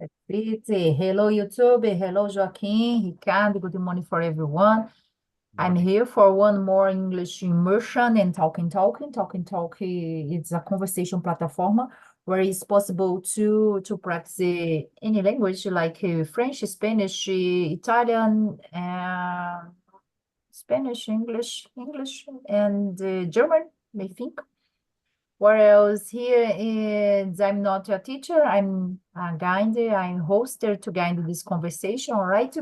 That's it. Hello, YouTube. Hello, Joaquim, Ricardo. Good morning for everyone. I'm here for one more English immersion and talking. It's a conversation platform where it's possible to practice any language like French, Spanish, Italian, Spanish, English, and German, I think. Whereas here is, I'm not a teacher, I'm a guide, I'm hoster to guide this conversation, all right?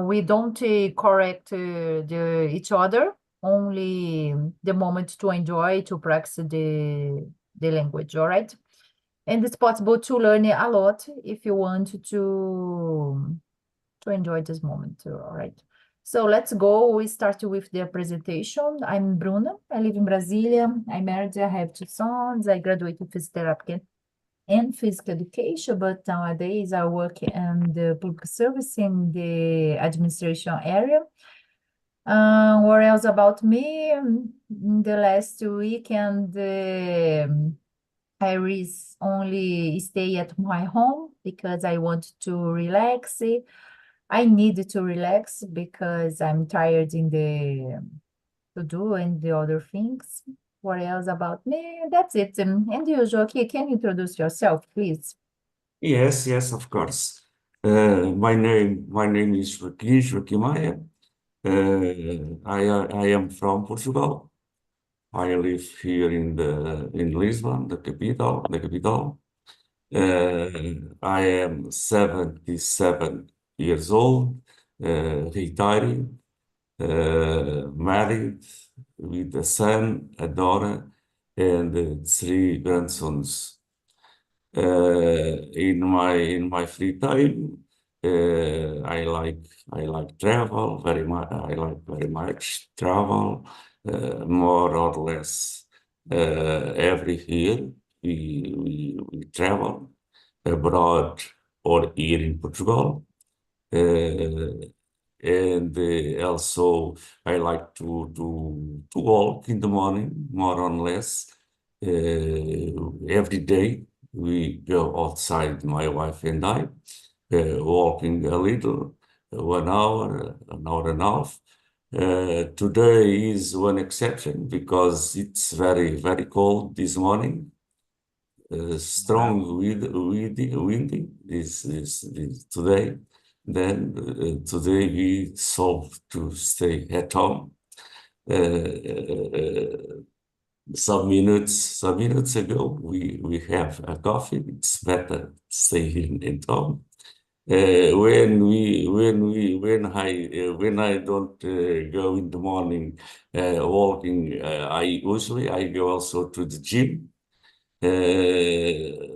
We don't correct each other, only the moment to enjoy, to practice the language, all right? And it's possible to learn a lot if you want to enjoy this moment, all right? So let's go. We start with the presentation. I'm Bruna. I live in Brasilia. I'm married. I have two sons. I graduated physical therapy and physical education, but nowadays I work in the public service in the administration area. What else about me? In the last weekend, I only stay at my home because I want to relax. I need to relax because I'm tired in the to do and the other things. What else about me? That's it. And you, Joaquim, can you introduce yourself, please? Yes, of course. My name is Joaquim Maia. I am from Portugal. I live here in Lisbon, the capital. I am 77 years old, retired, married with a son, a daughter, and three grandsons. In my free time, I like travel very much. I like very much travel, more or less every year. We travel abroad or here in Portugal. Uh, and also I like to walk in the morning, more or less. Every day we go outside, my wife and I, walking a little, 1 hour, an hour and a half. Today is one exception because it's very cold this morning. Strong windy this today. Then today we solved to stay at home. Some minutes ago we have a coffee. It's better stay in home. When I don't go in the morning walking, I go also to the gym.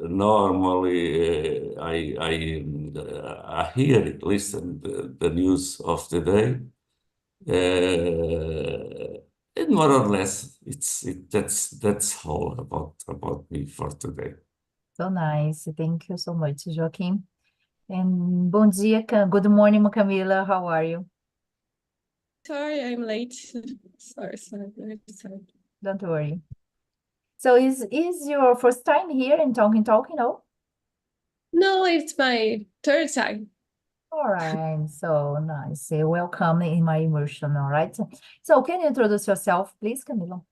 Normally, I hear, listen the news of the day, and more or less, that's all about me for today. So nice. Thank you so much, Joaquim. And bom dia, good morning, Camila. How are you? Sorry, I'm late. Sorry. Don't worry. So is your first time here in talking? No? No, it's my third time. All right, so nice. Welcome in my immersion, all right? So can you introduce yourself, please, Camila?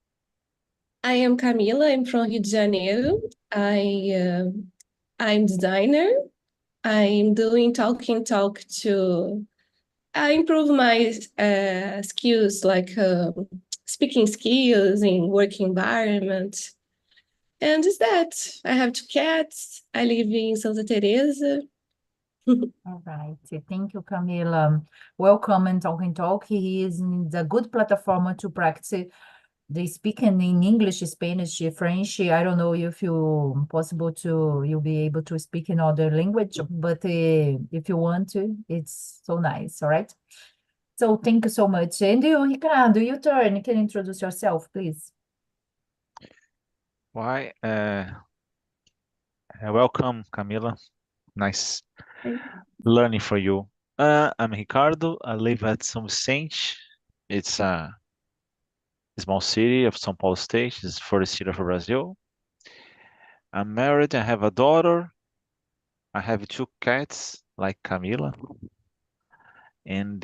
I am Camila. I'm from Rio de Janeiro. I'm designer. I'm doing talking talk to improve my skills, like speaking skills in work environment. And is that I have two cats. I live in Santa Teresa. All right, thank you, Camila. Welcome in Talking Talk. He is a good platform to practice the speaking in English, Spanish, French. I don't know if you possible to you'll be able to speak in other language, but if you want to, it's so nice. All right. So thank you so much. And you, Ricardo, your turn. Can you introduce yourself, please? Why? Welcome, Camila. Nice learning for you. I'm Ricardo. I live at São Vicente. It's a small city of São Paulo State. It's for the city of Brazil. I'm married. I have a daughter. I have two cats, like Camila, and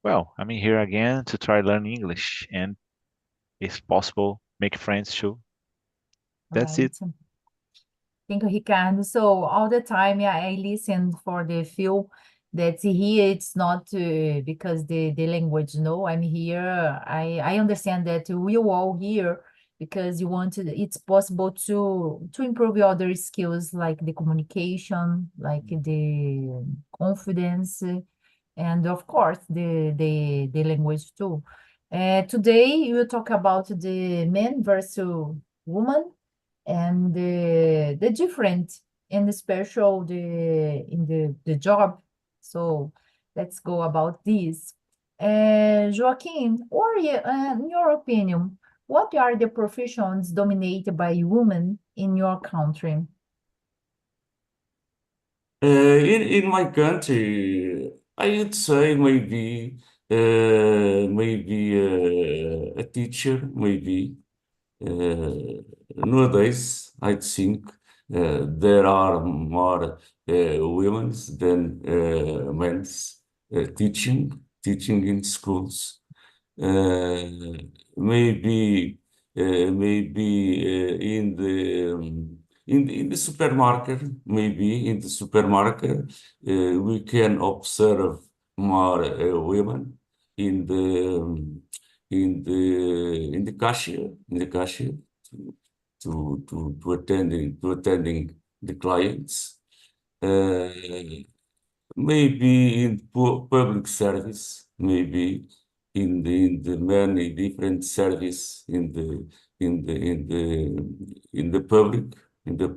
well, I'm here again to try learn English and, if possible, make friends too. That's it. Right. Thank you, Ricardo. So all the time, yeah, I listened for the feel that here it's not because the language. No, I'm here. I understand that we all here because you want to. It's possible to improve your other skills like the communication, like the confidence, and of course the language too. Today we will talk about the men versus woman and the different and the special in the job. So let's go about this. Joaquin, or in your opinion, what are the professions dominated by women in your country? In my country, I would say maybe a teacher, maybe. Nowadays, I think there are more women than men teaching in schools. Uh, maybe in the supermarket, maybe in the supermarket, we can observe more women in the cashier, to attending the clients. Uh, Maybe in public service, maybe in the many different service in the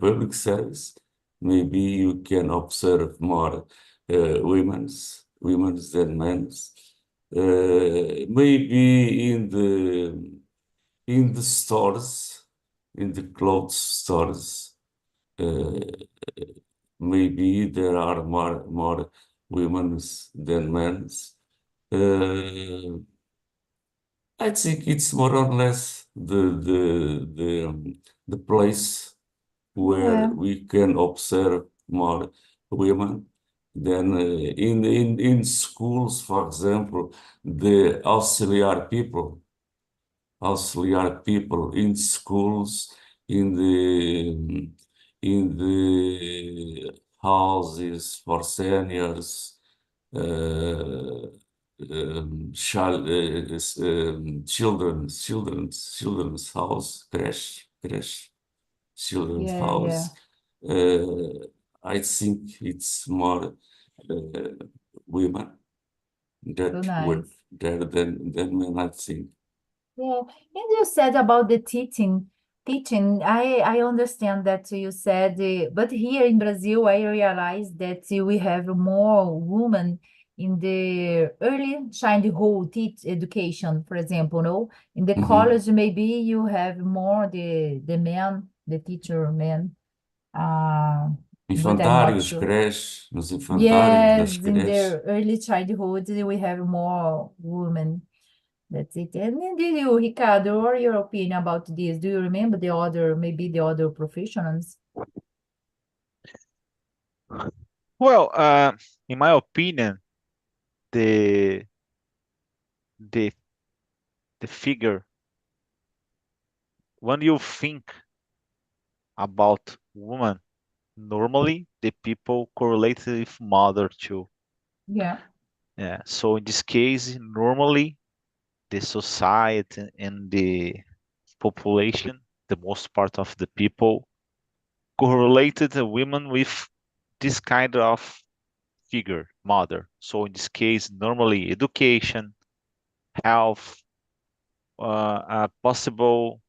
public service, maybe you can observe more women's than men's. Maybe in the stores, in the clothes stores. Uh, Maybe there are more women than men. Uh, I think it's more or less the place where Yeah, we can observe more women than in schools, for example, the auxiliary people in schools, in the houses for seniors, uh, children's house, creche, children's yeah, yeah. house. Uh, I think it's more uh, women So that work nice. there than men, I think. Yeah, and you said about the teaching. I understand that you said, but here in Brazil, I realized that we have more women in the early childhood teach education, for example, no? In the Mhm. college, maybe you have more the men, the teacher men, uh, but I'm not Infantários, sure. creches, nos infantários das Yes, in creches. the early childhood, we have more women. That's it. And then did you, Ricardo, what are your opinion about this? Do you remember maybe the other professionals? Well, in my opinion, the the the figure when you think about woman, normally the people correlate with mother too. Yeah, Yeah. So in this case, normally the society and the population, the most part of the people, correlated the women with this kind of figure, mother. So in this case, normally education, health, possible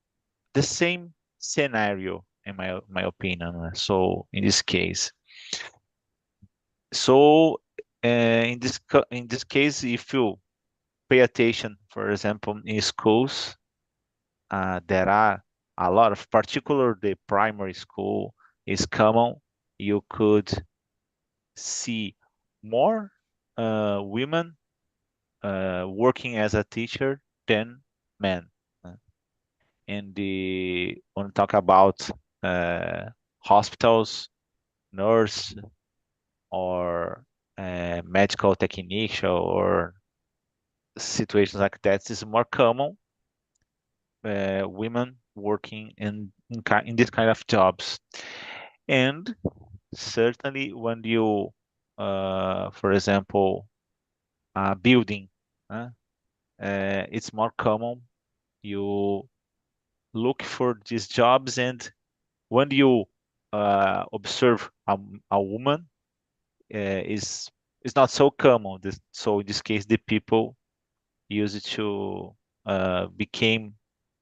the same scenario in my opinion. So in this case, so in this case, if you pay attention, for example, in schools, there are a lot of, particular the primary school is common. You could see more women working as a teacher than men. Uh, And when we talk about uh, hospitals, nurse or medical technician or situations like that is more common. Women working in this kind of jobs, and certainly when you, for example, building, it's more common. You look for these jobs, and when you observe a woman, is not so common. So in this case, the people use it to became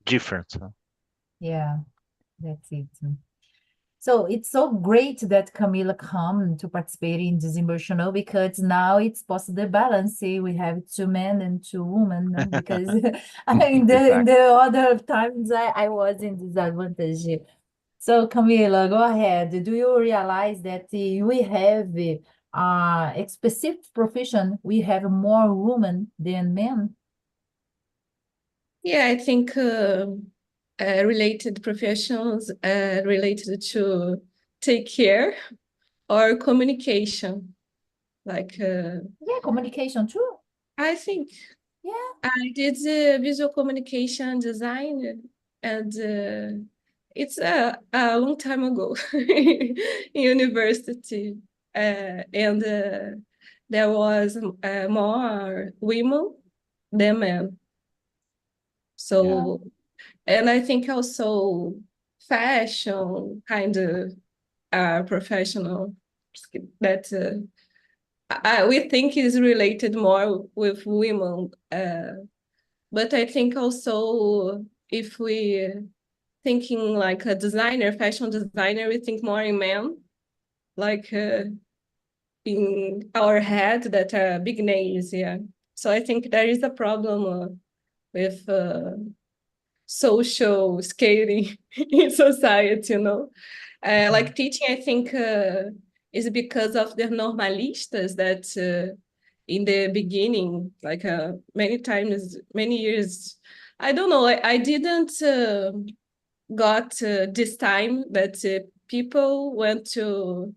different. Yeah, that's it. So it's so great that Camila come to participate in this immersion because now it's possible balance. See, we have two men and two women, no? Because in Exactly. the other times I was in disadvantage. So Camila, go ahead. Do you realize that we have a specific profession, we have more women than men? Yeah, I think related professions related to take care or communication. Like, Yeah, communication too. I think Yeah. I did visual communication design, and it's a long time ago in university, and there was more women than men. So, and I think also fashion kind of professional that we think is related more with women. But I think also if we thinking like a designer, fashion designer, we think more in men, like in our head that are big names, yeah. So I think there is a problem with social scaling in society, you know. Like teaching, I think is because of the normalistas that in the beginning, like many times, many years, I don't know, I didn't got this time that people went to,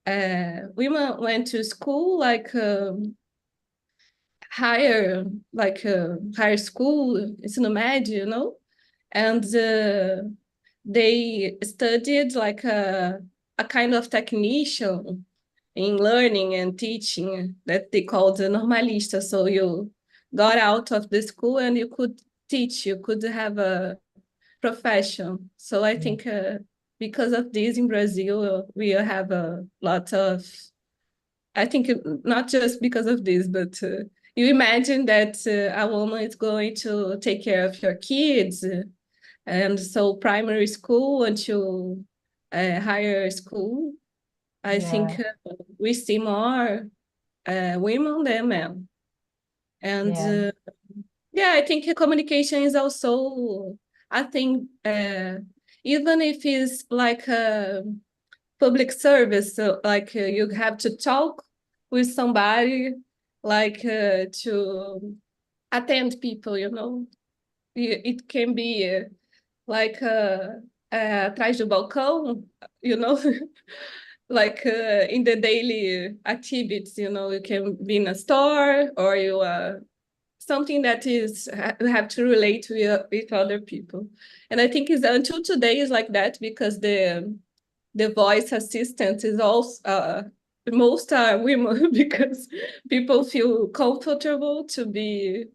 women went to school like higher, like higher school, ensino médio, you know, and they studied like a kind of technician in learning and teaching that they called the normalista. So you got out of the school and you could teach, you could have a profession. So I think because of this in Brazil, we have a lot of, I think not just because of this, but you imagine that a woman is going to take care of your kids. And so primary school until higher school, I Yeah, think we see more women than men. And yeah, yeah, I think communication is also, I think, even if it's like a public service, so like you have to talk with somebody, like to attend people, you know. It can be like atrás do balcão, you know, like in the daily activities, you know, you can be in a store or you something that is you have to relate with other people. And I think it's until today is like that because the voice assistant is also most are women because people feel comfortable to be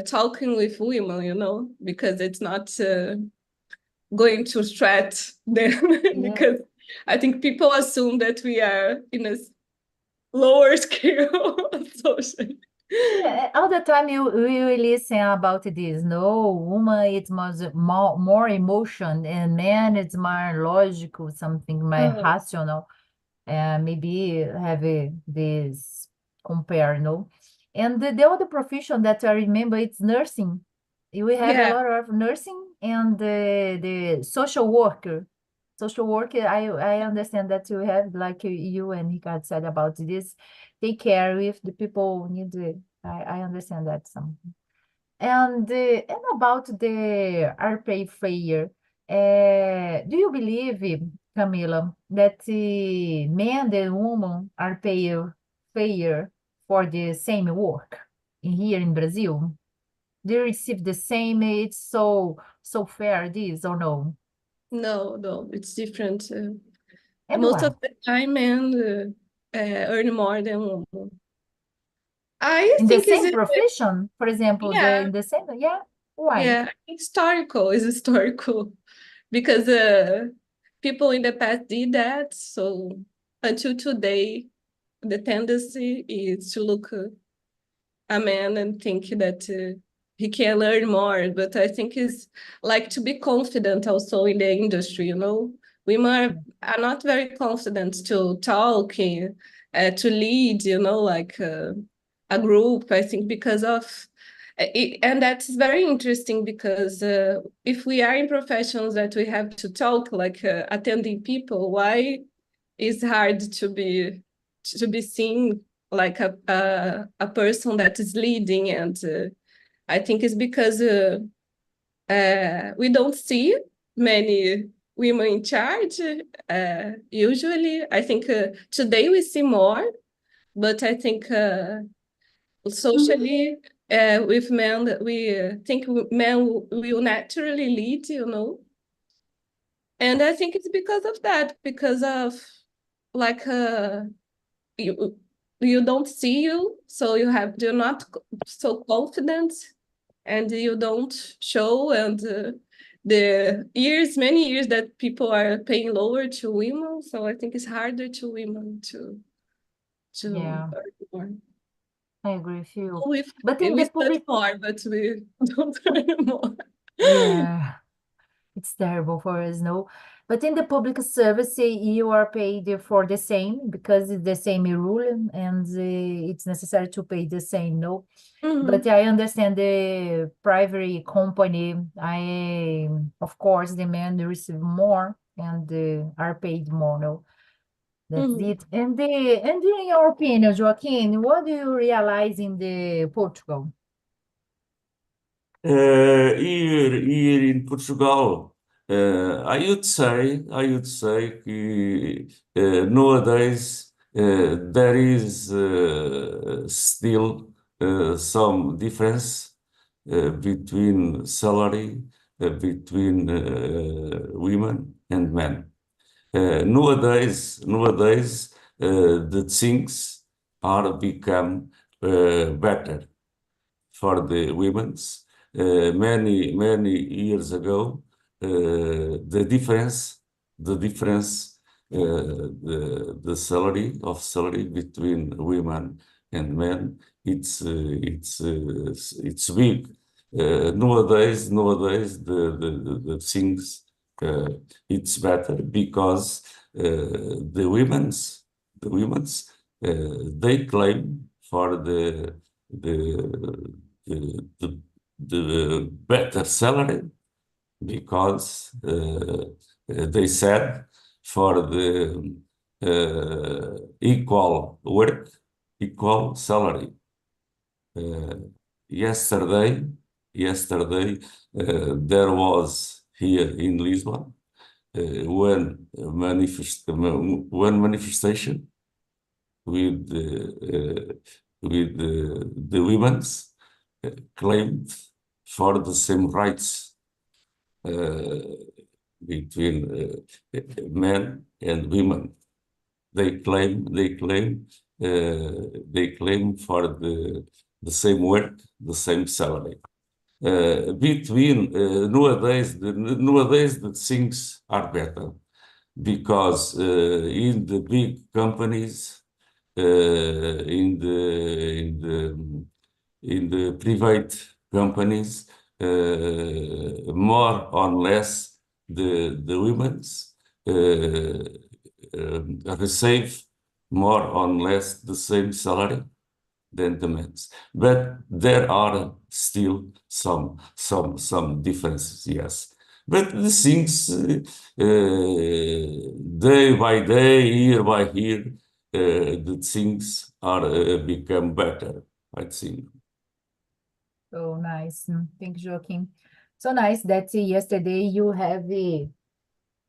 talking with women, you know, because it's not going to threat them yeah. because I think people assume that we are in a lower scale social. Yeah, all the time you listen about this. No, woman it's more emotion, and man it's more logical, something more Oh, rational. Maybe have this compare, no? And the other profession that I remember it's nursing. We have a yeah. lot of nursing and the social worker. Social worker, I understand that you have, like you and Ricardo said about this, take care if the people need I understand that some. And about the RPA failure, do you believe Camila, that men and women are paid fair for the same work here in Brazil? They receive the same, it's so fair this or no? No, it's different. And Most why? of the time, men earn more than women. I In the think same profession, for example, yeah, in the same, yeah, why? yeah, historical is historical because people in the past did that. So until today, the tendency is to look a man and think that he can learn more. But I think it's like to be confident also in the industry, you know. Women are not very confident to talk, to lead, you know, like a group, I think, because of it, and that's very interesting because if we are in professions that we have to talk, like attending people, why is hard to be seen like a person that is leading, and I think it's because we don't see many women in charge usually. I think today we see more, but I think socially with men we think men will naturally lead, you know. And I think it's because of that, because of like you you don't see you, so you're not so confident, and you don't show, and the years, many years that people are paying lower to women, so I think it's harder to women to Yeah, earn more. I agree with you. With But in we the study public, more, but we don't earn more. yeah, it's terrible for us, no? But in the public service, you are paid for the same because it's the same rule and it's necessary to pay the same, no? But Mhm, I understand the private company, of course, the men receive more and are paid more, no? That's mhm. it. And in your opinion, Joaquin, what do you realize in the Portugal? Here in Portugal, I would say que nowadays there is still some difference between salary between women and men. Nowadays, the things are become better for the women's. Many years ago, the salary between women and men, it's big. Nowadays the things it's better because the women's they claim for the the better salary because they said for the equal work, equal salary. Uh, yesterday, there was here in Lisbon one manifestation with the women's claimed for the same rights uh, between men and women. They claim for the same work, the same salary. Between nowadays the things are better because in the big companies, in the private companies, more or less the women's receive more or less the same salary than the men's. But there are still some differences, yes. But the things day by day, year by year, the things are become better, I think. So nice. Thank you, Joaquin. So nice that yesterday you have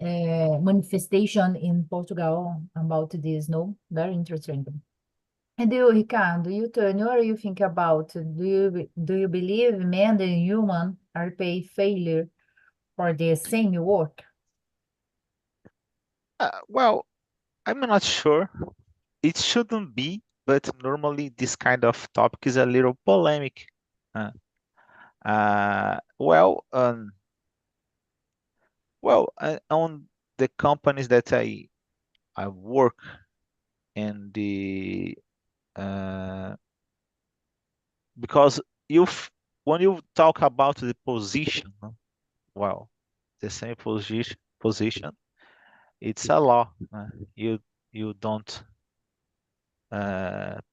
manifestation in Portugal about this, no? Very interesting. And you, Ricardo, you turn, what do you think about? Do you believe men and human are paid failure for the same work? Well, I'm not sure. It shouldn't be, but normally this kind of topic is a little polemic. Uh, uh, well, um, on the companies that I work in the because when you talk about the position, well, the same position, it's a law. You you don't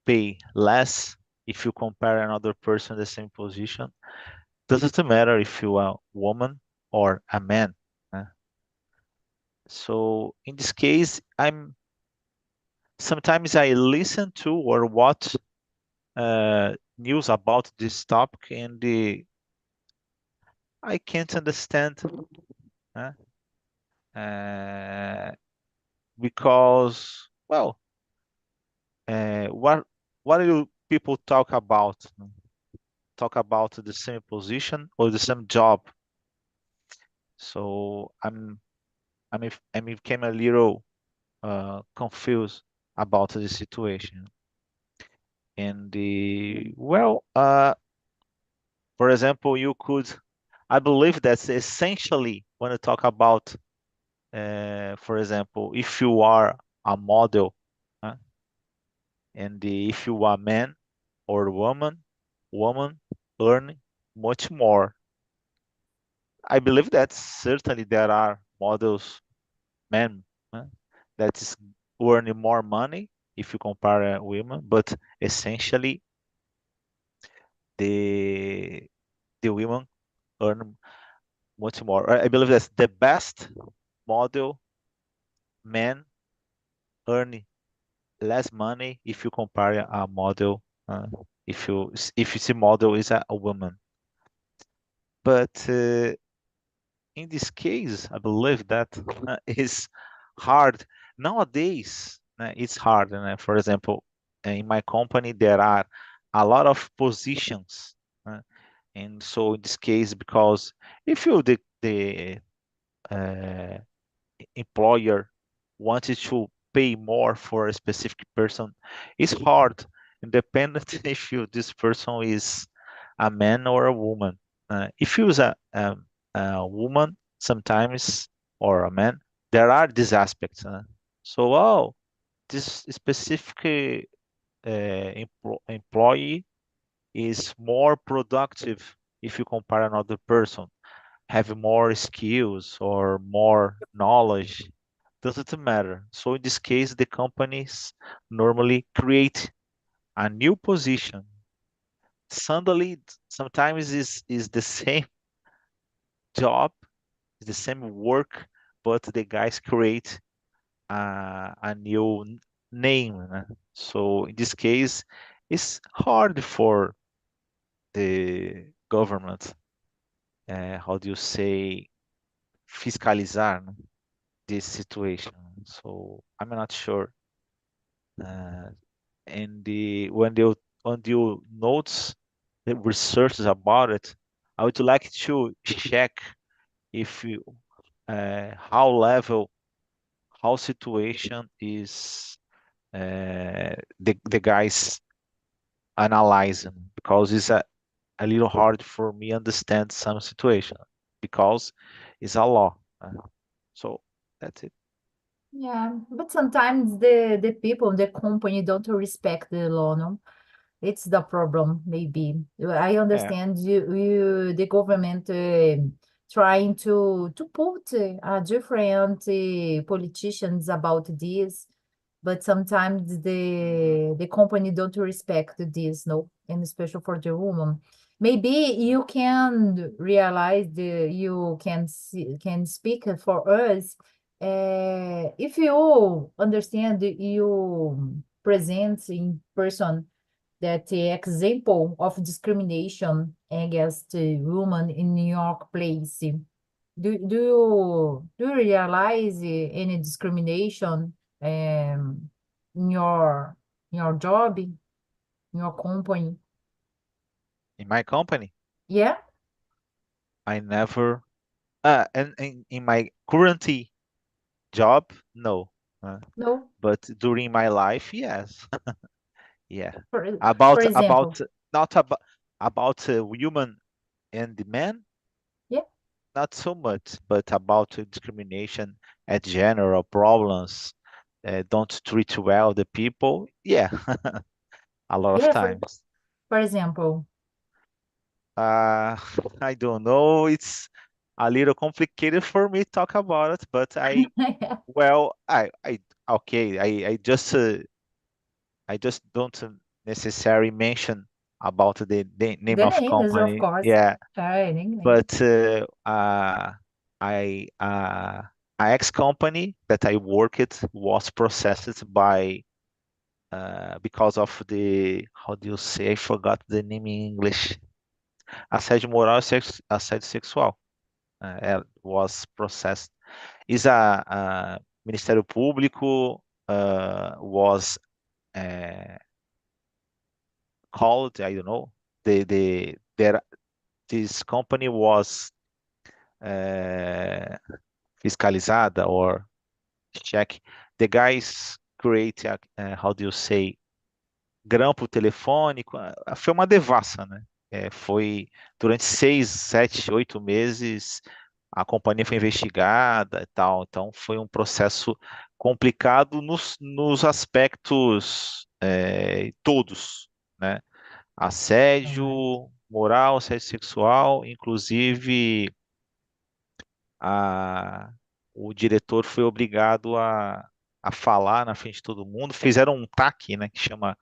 pay less if you compare another person the same position. Doesn't matter if you are a woman or a man. uh. So in this case, I'm sometimes I listen to or watch news about this topic, and I can't understand uh, uh, because well, what do people talk about? Talk about the same position or the same job. So I became a little confused about the situation. And for example, I believe that's essentially when you talk about, for example, if you are a model, uh, and if you are a man or woman earn much more. I believe that certainly there are models, men, uh, that is earning more money if you compare women, but essentially the the women earn much more. I believe that the best model men earn less money if you compare a model, if you see model is a woman. But in this case, I believe that is hard nowadays. It's hard. For example, in my company there are a lot of positions, and so in this case, because if you the uh, employer wanted to pay more for a specific person, it's hard, independent if this person is a man or a woman. If you is a woman, sometimes, or a man, there are these aspects. So, this specific employee is more productive if you compare another person, have more skills or more knowledge, doesn't matter. So in this case, the companies normally create a new position. Suddenly, sometimes is the same job, is the same work, but the guys create a new name. So in this case, it's hard for the government. How do you say, fiscalizar, this situation? So I'm not sure. Uh, and when you notes the researches about it, I would like to check if you how level, how situation is the guys analyzing, because it's a little hard for me understand some situation because it's a law. So that's it. Yeah, but sometimes the people, the company don't respect the law, no? It's the problem, maybe. I Yeah. understand the government trying to put different politicians about this, but sometimes the company don't respect this, no, and especially for the woman. Maybe you can realize you can speak for us. If you understand, you present in person that the example of discrimination against women in New York place. Do you realize any discrimination in your job, in your company? In my company, Yeah? I never, and in my current job, no. Uh, No? but during my life, yes. Yeah. For About example, not about women and the men, yeah, not so much, but about discrimination at general problems, don't treat well the people. Yeah, a lot of yeah, times. for example. Uh, I don't know. It's a little complicated for me to talk about it, but well, okay. I just don't necessarily mention about the name The of names, of company. course. Yeah, In English. but I a ex company that I worked was processed by because of the how do you say? I forgot the name in English. Assédio moral e assédio sexual. Was processed. Is a Ministério Público was called. I don't know. This company was uh, fiscalizada or check. The guys create how do you say grampo telefônico. Foi uma devassa, né? Foi durante 6, 7, 8 meses a companhia foi investigada e tal. Então foi um processo complicado nos aspectos todos, né? Right. Assédio moral, assédio sexual, inclusive a, o diretor foi obrigado a falar na frente de todo mundo. Fizeram um TAC, né, que chama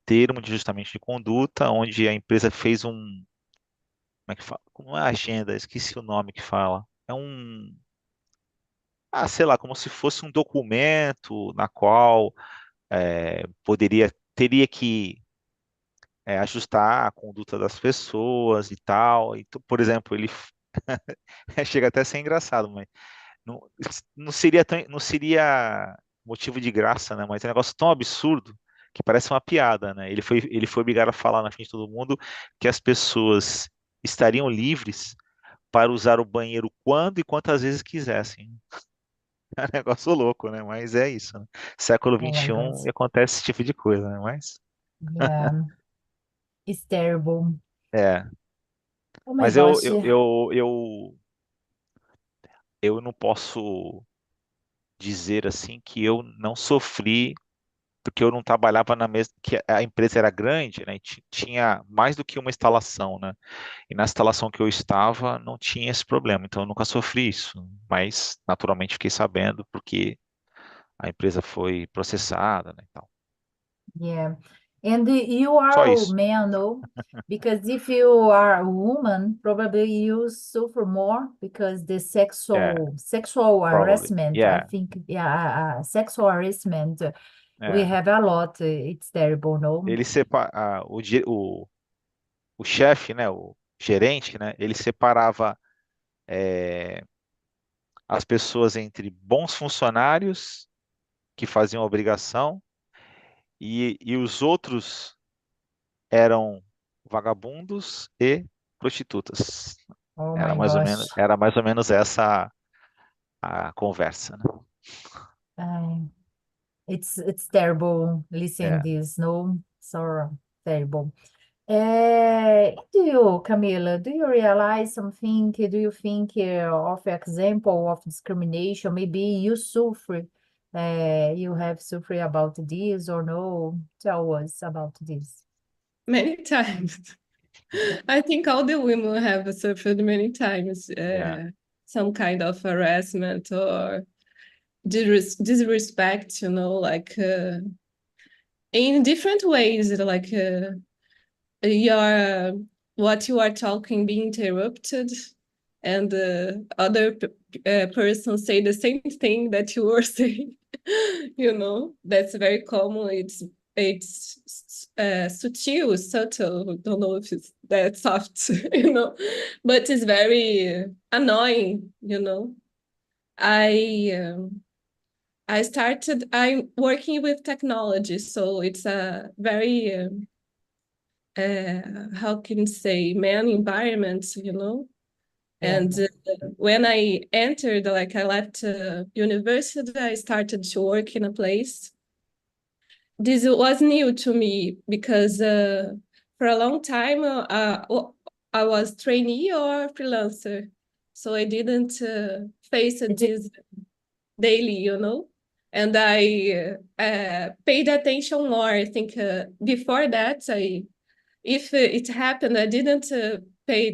Termo de Ajustamento de Conduta, onde a empresa fez como é que fala? Como é a agenda? Esqueci o nome que fala. Sei lá, como se fosse um documento na qual teria que ajustar a conduta das pessoas e tal. Então, por exemplo, ele chega até a ser engraçado, mas não, não seria motivo de graça, né? Mas é um negócio tão absurdo que parece uma piada, né? Ele foi obrigado a falar na frente de todo mundo que as pessoas estariam livres para usar o banheiro quando e quantas vezes quisessem. É um negócio louco, né? Mas é isso, né? Século Oh vinte my e God. um e acontece esse tipo de coisa, né? Mas Yeah, it's terrible. é. Oh my Mas gosh. eu não posso dizer assim que eu não sofri porque eu não trabalhava na mesma, que a empresa era grande, né? E tinha mais do que uma instalação, né? E na instalação que eu estava não tinha esse problema, então eu nunca sofri isso, mas naturalmente fiquei sabendo porque a empresa foi processada, né? Então, Yeah. And you só are a isso. man, no? Because if you are a woman, probably you suffer more because the É, sexual probably. harassment, I Yeah. think, yeah, sexual harassment, we É. have a lot. It's terrible, no? Ele separa o chefe, né? O gerente, né? Ele separava é, as pessoas entre bons funcionários que faziam a obrigação e os outros eram vagabundos e prostitutas. Oh my gosh. Era mais ou menos essa a conversa, né? Uh, it's terrible listening É. this, no? So terrible. Camila, do you realize something? Do you think of example of discrimination? Maybe you suffer, you have suffered about this or no? Tell us about this. Many times. I think all the women have suffered many times Yeah. some kind of harassment or disrespect, like in different ways, like your what you are talking being interrupted, and the other person say the same thing that you were saying. That's very common. It's it's subtle. Don't know if it's that soft, but it's very annoying. I'm working with technology, so it's a very how can you say, man environment, And when I entered, like I left university, I started to work in a place. This was new to me because for a long time I was trainee or freelancer, so I didn't face this daily, and I paid attention more. I think before that, if it happened, I didn't pay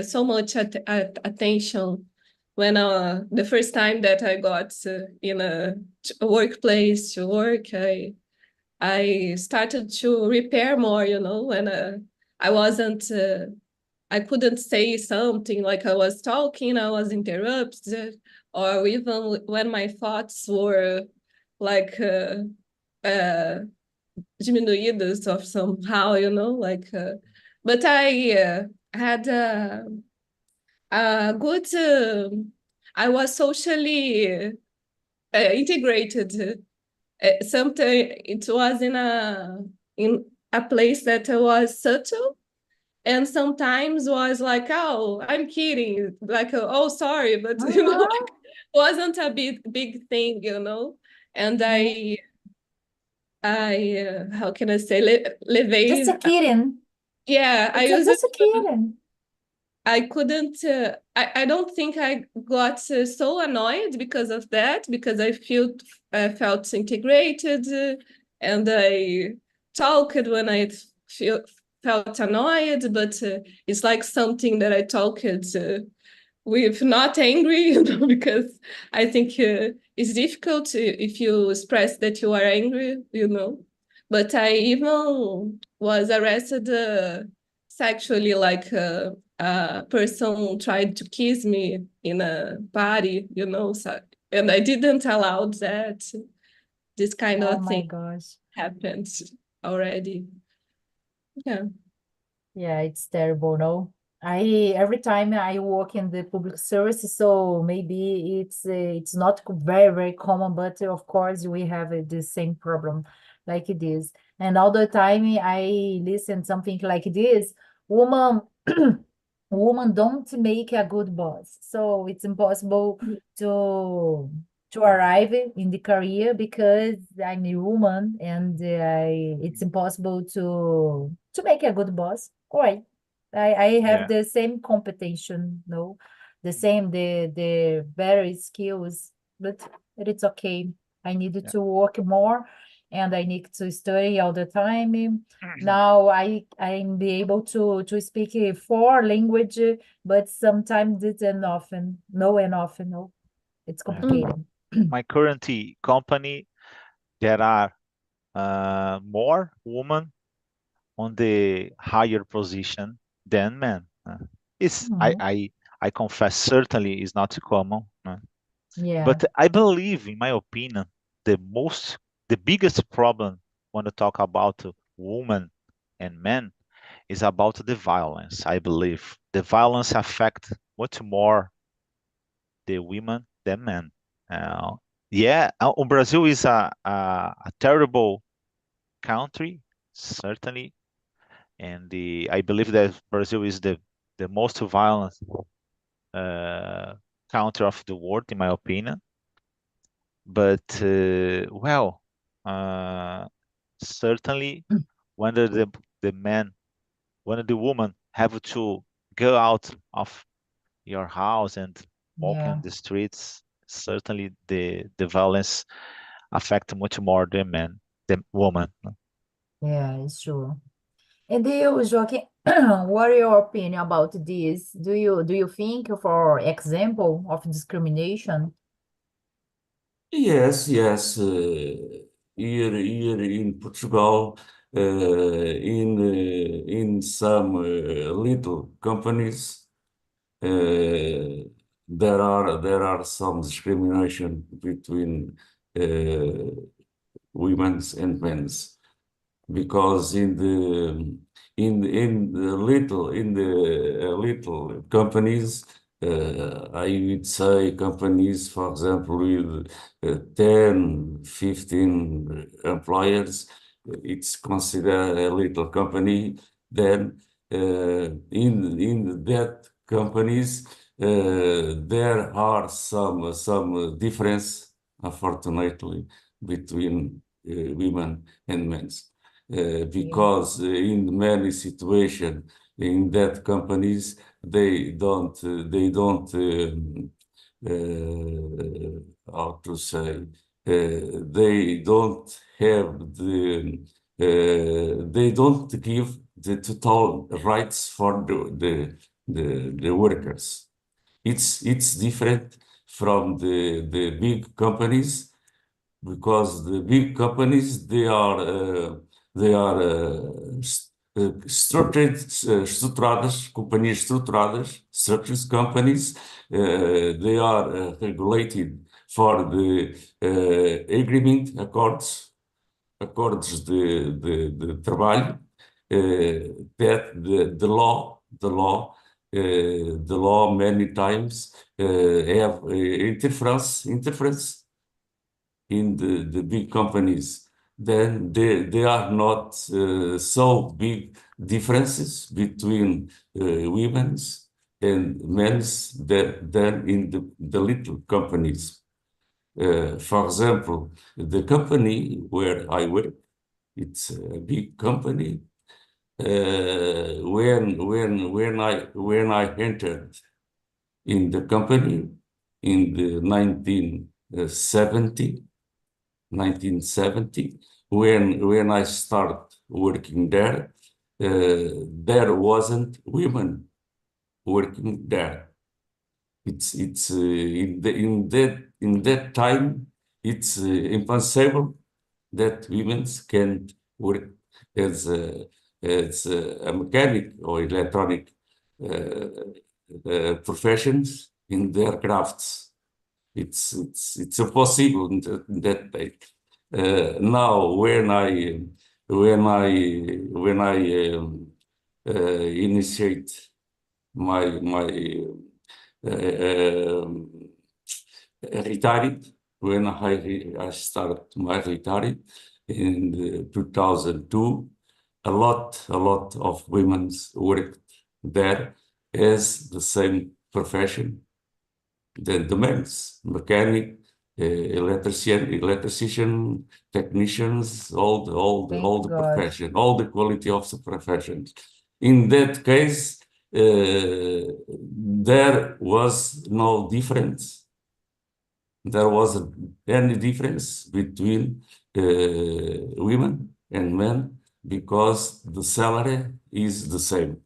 so much attention when the first time that I got in a workplace to work. I started to repair more, when I wasn't, I couldn't say something, like I was talking, I was interrupted, or even when my thoughts were like diminuídas of somehow, like, but I had a good, I was socially integrated. Sometimes it was in a place that was subtle, and sometimes was like, oh, I'm kidding, like, oh, sorry, but like, wasn't a big thing, and I how can I say, levei. Just a kidding. Yeah, I used Just a kidding. I couldn't, I don't think I got so annoyed because of that, because I felt integrated, and I talked when I felt annoyed, but it's like something that I talked with not angry, because I think it's difficult if you express that you are angry, But I even was arrested sexually, like a person tried to kiss me in a party, so, and I didn't allow that. This kind Oh of my thing gosh. happened already. Yeah. Yeah, it's terrible, no? Every time I work in the public service, so maybe it's not very, very common, but of course we have the same problem like this. And all the time I listen something like this, woman woman don't make a good boss. So it's impossible to arrive in the career because I'm a woman and it's impossible to make a good boss. All right. I have Yeah. the same competition, no, the same the better skills, but it's okay. I need to work more and I need to study all the time. Now I'm be able to speak four language, but sometimes it's enough and enough, no. It's Yeah. complicated. My current company, there are more women on the higher position than men. It's Mhm. I confess certainly is not common. Yeah. But I believe, in my opinion, the biggest problem when you talk about women and men is about the violence. I believe the violence affect much more the women than men. Uh, yeah, Brazil is a terrible country, certainly, and I believe that Brazil is the most violent uh, country of the world, in my opinion. But well, uh, certainly when the man, when the woman have to go out of your house and walk Yeah. in the streets, certainly the violence affect much more the woman. Yeah, it's true. And you, Joaquin, what are your opinion about this? Do you think, for example, of discrimination? Yes, yes. Here in Portugal, in some little companies, there are some discrimination between women's and men's. because in the little companies, I would say companies, for example, with 10, 15 employers, it's considered a little company. Then in that companies, there are some difference, unfortunately, between women and men. Because in many situations in that companies they don't how to say they don't have they don't give the total rights for the workers. It's different from the big companies, because the big companies estruturadas, companhias estruturadas, structures companies, they are regulated for the agreement acordos de trabalho, that the law many times have interference in the big companies. Then there are not so big differences between women's and men's than in the little companies. For example, the company where I work, it's a big company. When I entered in the company in the 1970, when I started working there, there wasn't women working there. It's in that time it's impossible that women can work as a mechanic or electronic professions in their crafts. It's impossible in that day. Now when I initiate my retired, when I started my retired in 2002, a lot of women worked there as the same profession than the men's, mechanic, electrician, technicians, all the profession, all the quality of the professions. In that case, there was no difference. There wasn't any difference between women and men, because the salary is the same.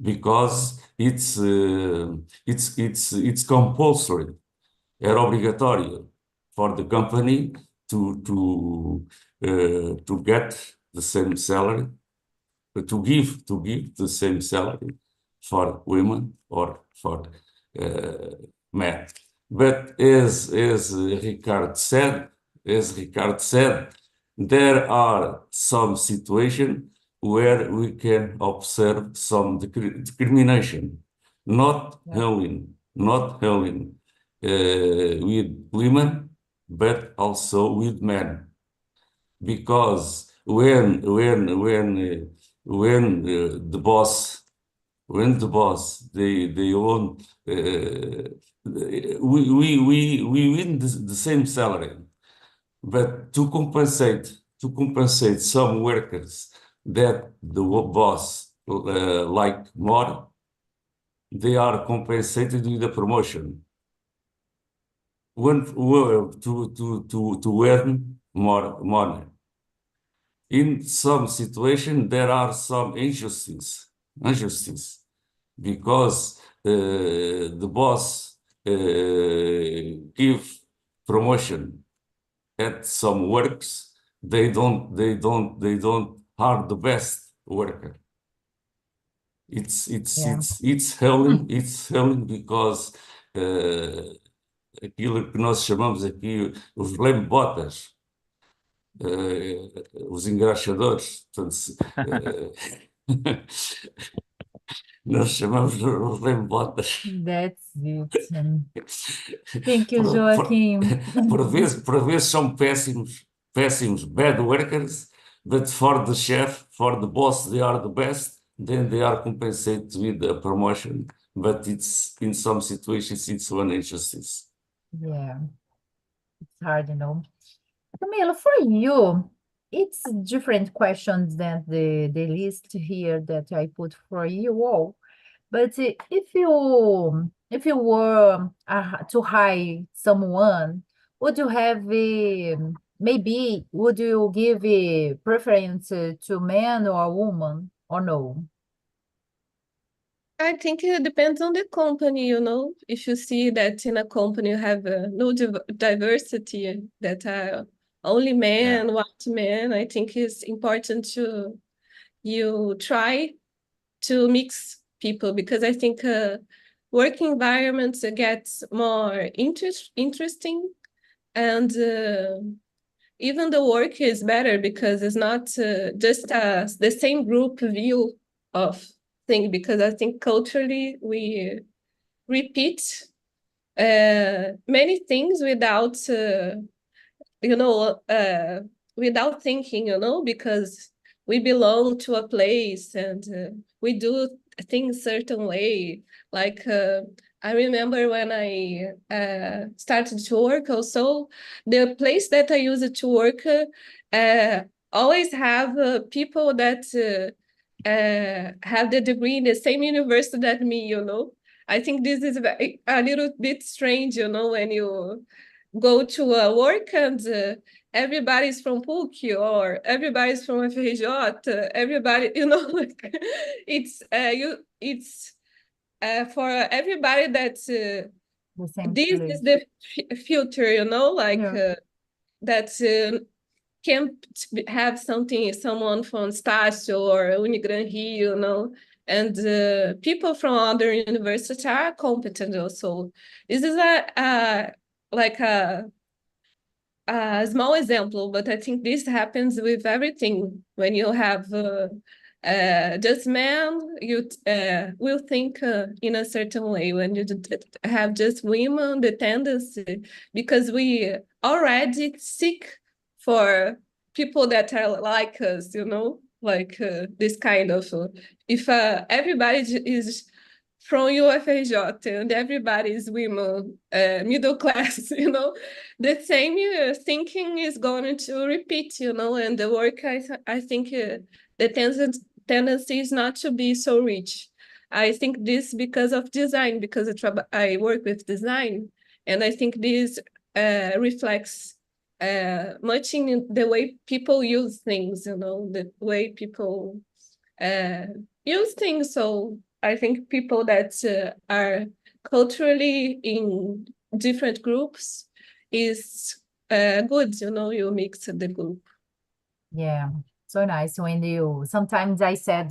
Because it's compulsory, era obrigatório for the company to get the same salary, to give the same salary for women or for men. But as Ricardo said, there are some situations where we can observe some discrimination, not only with women, but also with men. Because when the boss they want we win the same salary, but to compensate some workers that the boss like more, they are compensated with a promotion to earn more money. In some situation, there are some injustice, because the boss give promotion at some works, they don't are the best worker. It's hailing because aquilo que nós chamamos aqui os lambotas. os engraxadores. Portanto, nós chamamos os lembotas. That's it. Thank you, Por, por, Joaquim. por vezes são péssimos, bad workers, but for the chef, for the boss, they are the best. Then they are compensated with a promotion, but it's in some situations it's one injustice. Yeah, it's hard, you know. Camila, for you, it's different questions than the list here that I put for you all. But if you were to hire someone, would you have maybe would you give a preference to man or woman or no? I think it depends on the company, you know. If you see that in a company you have no diversity, that are only men, white men, I think it's important to you try to mix people, because I think work environments gets more interesting, and even the work is better because it's not just the same group view of thing, because I think culturally we repeat many things without you know, without thinking, you know, because we belong to a place, and we do things certain way. Like I remember when I started to work also, the place that I used to work always have people that have the degree in the same university that me, you know. I think this is a little bit strange, you know, when you go to work and everybody's from PUC or everybody's from FRJ, everybody, you know, like, it's for everybody that The same this place. is the future, you know, like Yeah. that can have someone from Estácio or Unigran Rio, you know, and people from other universities are competent also. This is like a small example, but I think this happens with everything. When you have just men, you will think in a certain way. When you have just women, the tendency, because we already seek for people that are like us, you know, like this kind of. If everybody is from UFRJ and everybody is women, middle class, you know, the same thinking is going to repeat, you know, and the work, I think the tendency is not to be so rich. I think this because of design, because I work with design, and I think this reflects much in the way people use things, you know, the way people use things. So I think people that are culturally in different groups is good, you know, you mix the group. Yeah, so nice. When you sometimes I said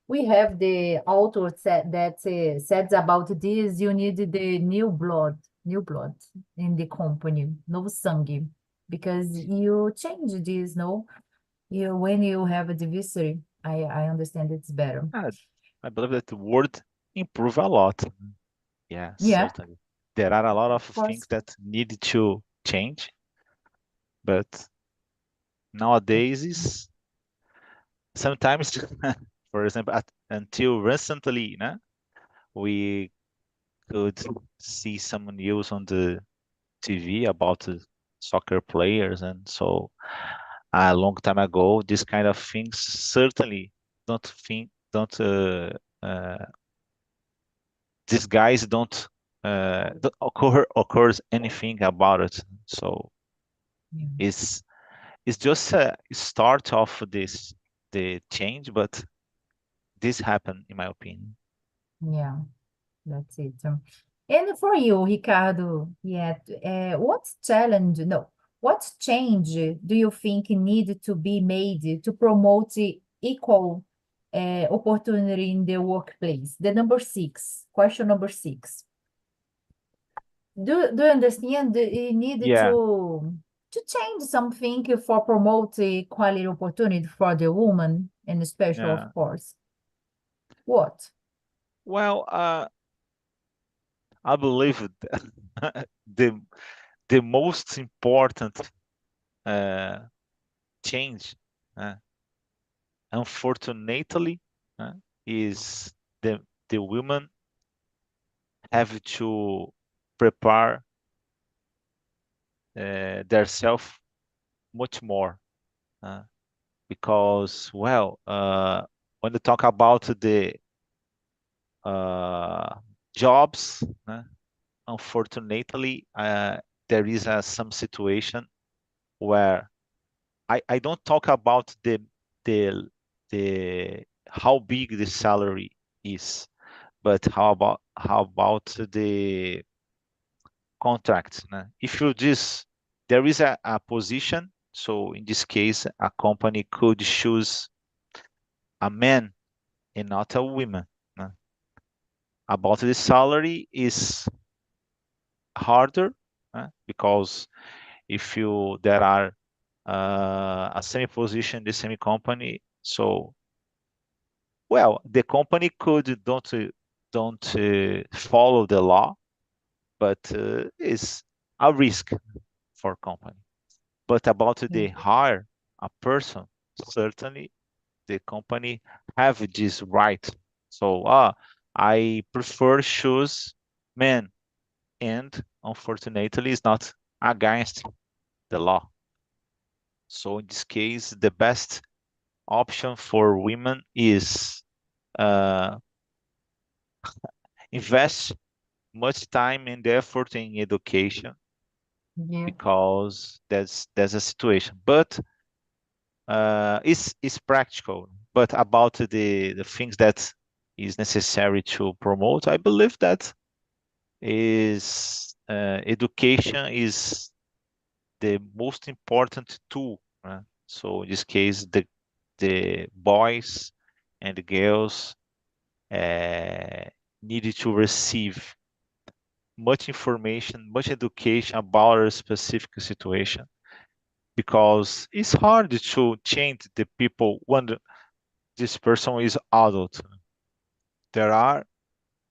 we have the author said that says about this, you need the new blood in the company, novo sangue, because you change this, no? You when you have a diversity, I understand it's better. I believe that the word improve a lot. Yeah, Yeah, certainly. There are a lot of course. things that need to change, but nowadays is sometimes, for example, until recently, we could see some news on the TV about the soccer players, and so a long time ago, this kind of things certainly don't uh, these guys don't occurs anything about it. So Yeah. it's just a start of the change, but this happened in my opinion. Yeah, that's it. And for you, Ricardo, yeah, what change do you think need to be made to promote equal opportunity in the workplace? The number 6, question number 6. Do you understand? You need Yeah, to to change something for promote equality opportunity for the woman, and special, Yeah. of course. What? Well, I believe the the most important change, unfortunately, is the women have to prepare themselves much more, because, well, when you talk about the jobs, unfortunately, there is some situation where I don't talk about the the how big the salary is, but how about the contract, né? If you just there is a position, so in this case, a company could choose a man and not a woman, né? About the salary is harder, because if you there are a same position in the same company, so well, the company could don't follow the law, but is a risk for company. But about the Yeah. hire a person, certainly the company have this right. So I prefer choose men, and unfortunately it's not against the law. So in this case, the best option for women is uh, invest much time and effort in education, Yeah. because that's a situation. But it's practical. But about the things that is necessary to promote, I believe that is education is the most important tool. So in this case, the boys and the girls uh, needed to receive much information, much education about a specific situation, because it's hard to change the people when this person is adult. There are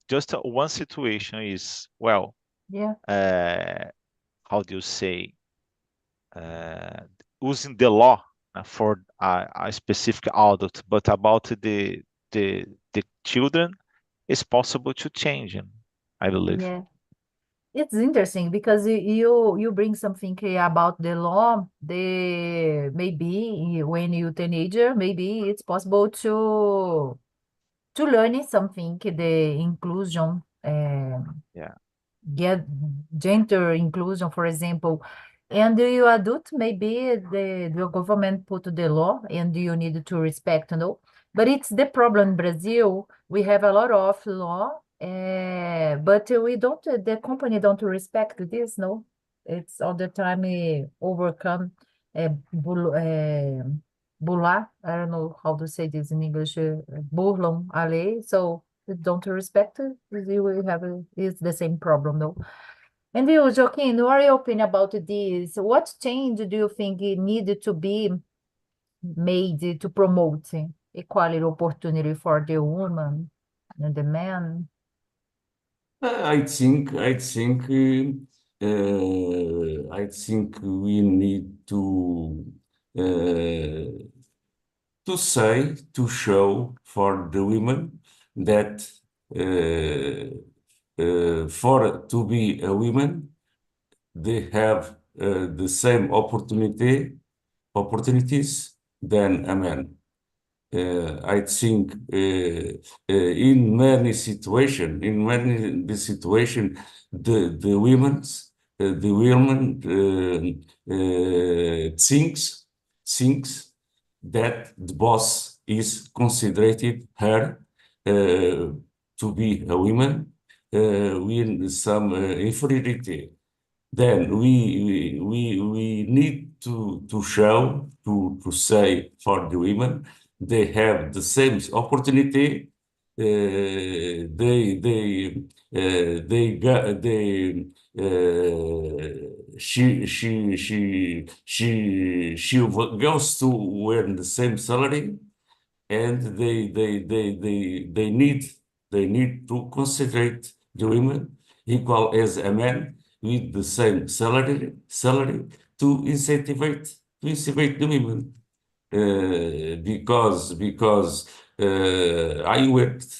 just one situation is, well, Yeah. how do you say, uh, using the law for a specific adult, but about the children, it's possible to change them, I believe. Yeah. It's interesting because you bring something about the law. The maybe when you teenager, maybe it's possible to learn something, the inclusion, Yeah. get gender inclusion, for example. And you adult, maybe the government put the law and you need to respect, no? But it's the problem in Brazil. We have a lot of law, but we don't, the company don't respect this, no? It's all the time overcome, bular, I don't know how to say this in English, burlam a lei, so they don't respect it. We will have it's the same problem, no? And you, Joaquin, what are your opinion about this? What change do you think it needed to be made to promote equality opportunity for the woman and the man? I think we need to show for the women that for to be a woman, they have the same opportunities than a man. I think in many the situation, the women thinks that the boss is considered her to be a woman with some inferiority. Then we need to show to say for the women they have the same opportunity. They got she goes to earn the same salary, and they need to consider the women equal as a man with the same salary to incentivize the women. Because I worked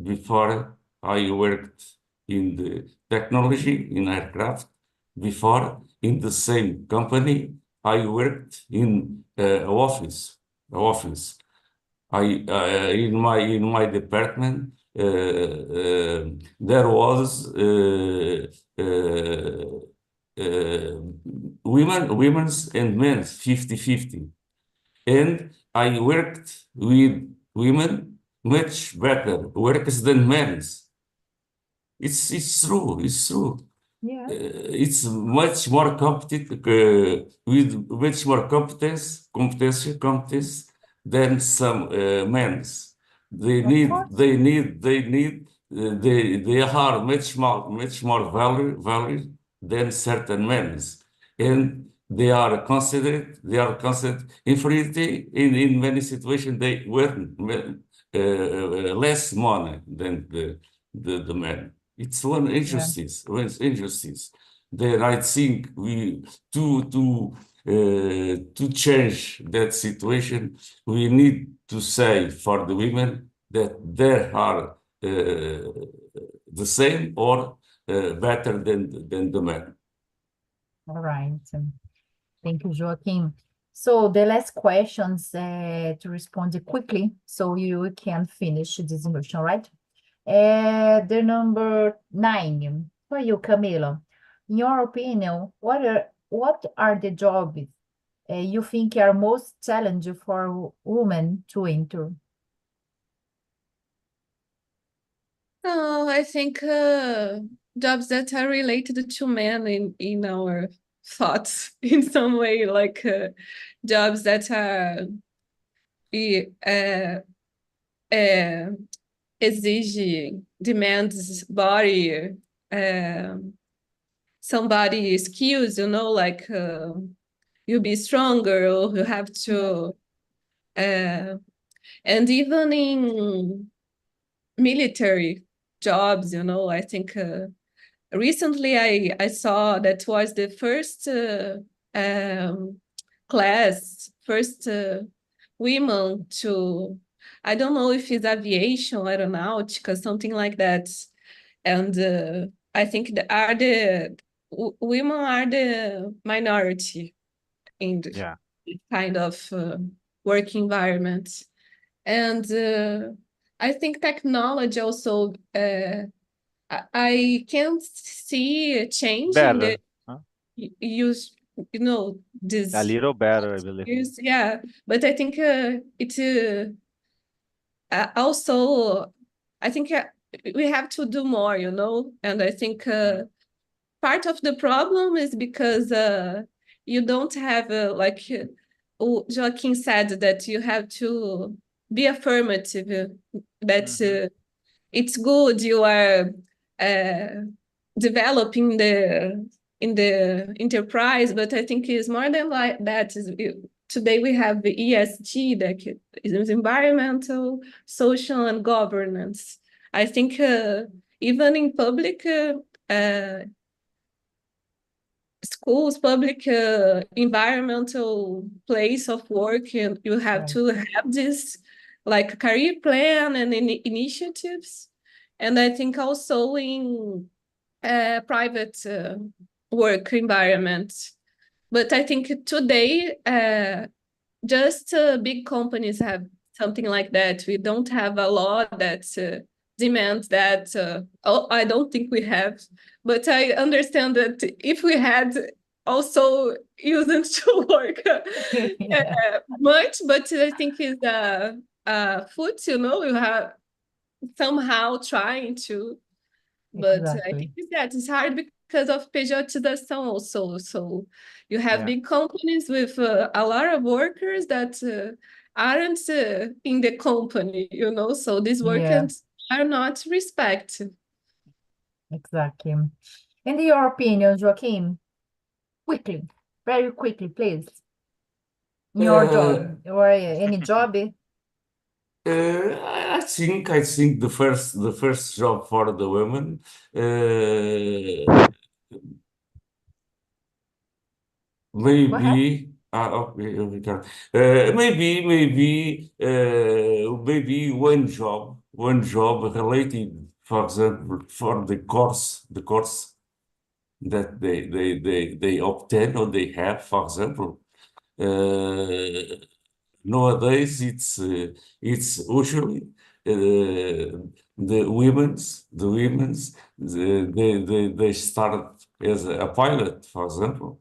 before I worked in the technology in aircraft. Before, in the same company, I worked in office. In my department, there was women's and men's 50-50. And I worked with women much better workers than men's. It's true. Yeah, It's much more competent with much more competence than some men's. They of need course. they are much more value than certain men's, and they are considered inferiority in many situations. They earn less money than the men. It's one Yeah, injustice. Then I think we to change that situation, we need to say for the women that they are the same or better than the men. all right. Thank you, Joaquin. So the last questions to respond quickly, so you can finish this immersion, right? The number 9 for you, Camila. In your opinion, what are the jobs you think are most challenging for women to enter? Oh, I think jobs that are related to men in our thoughts in some way, like jobs that are exige demands body somebody skills, like you be stronger or you have to and even in military jobs, I think recently I saw that was the first first women to, I don't know if it's aviation, aeronautica, something like that. And I think women are the minority in the Yeah. kind of work environment. And I think technology also, I can see a change in the Better. Huh? use, this A little better, I believe. use, yeah. But I think it also, I think we have to do more, and I think part of the problem is because you don't have like Joaquin said, that you have to be affirmative, that it's good you are developing in the enterprise, but I think it's more than like that. Today we have the ESG, that is environmental, social, and governance. I think even in public schools, public environmental place of work, and you have Right. to have this like career plan and initiatives. And I think also in private work environments. But I think today just big companies have something like that. We don't have a law that demands that. I don't think we have, but I understand that if we had, also used to work Yeah, much. But I think is foot, you have somehow trying to. But I think exactly. it's hard because of pejotization also. So you have Yeah. big companies with a lot of workers that aren't in the company, So these Yeah, workers are not respect. Exactly. In your opinion, Joaquim, quickly, very quickly, please. In your job or any job? I think the first job for the women, uh, Go ahead. okay, Ricardo. Maybe one job related, for example, for the course that they obtain or they have, for example. Uh, Nowadays, it's usually they start as a pilot, for example,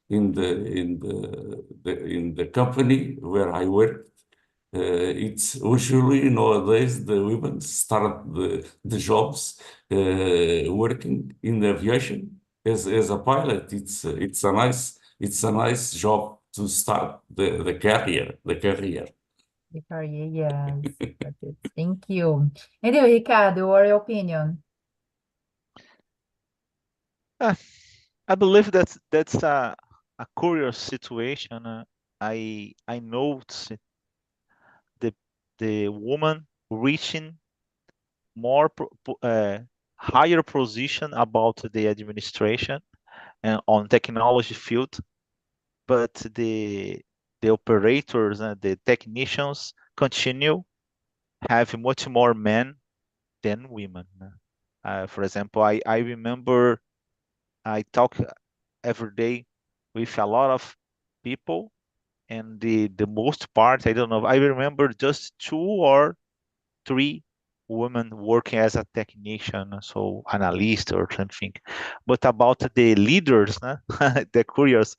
in the company where I work. It's usually nowadays the women start the jobs working in the aviation as a pilot. It's a nice job to start the career. The career, yes. Got it. Thank you. And you, Ricardo, what your opinion? Ah, I believe that's a curious situation. I noticed the the woman reaching more higher position about the administration and on technology field, but the operators and the technicians continue have much more men than women. For example, I remember I talk every day with a lot of people, and the most part, I don't know, I remember just 2 or 3 women working as a technician, so analyst or something. But about the leaders, the curious,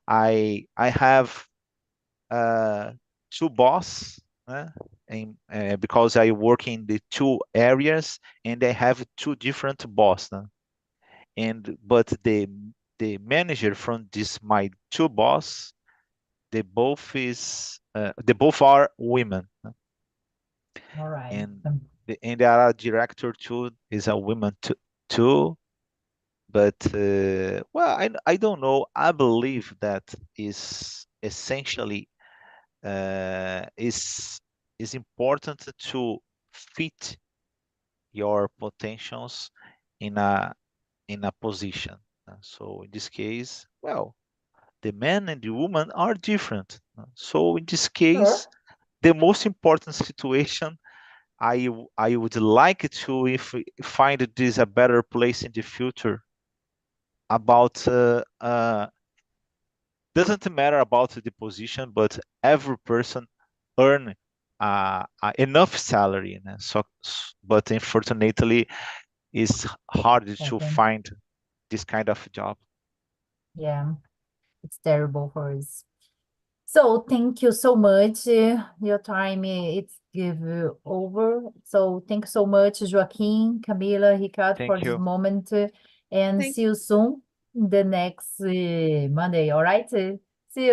I have uh, 2 boss, because I work in the 2 areas and I have 2 different boss. And but the manager from this my 2 boss, they both are women, All right. and and our director too is a woman too. But well, I don't know. I believe that is essentially is important to fit your potentials in a position. So in this case, well, the man and the woman are different. So in this case, Sure. the most important situation I would like to if find this a better place in the future about doesn't matter about the position, but every person earn enough salary. But unfortunately, it's hard to Okay. find this kind of job. Yeah, it's terrible for us. So thank you so much. Your time it's give over. So thank you so much, Joaquim, Camila, Ricardo, for Thank this you. moment. And Thank see you soon the next Monday. All right? See you.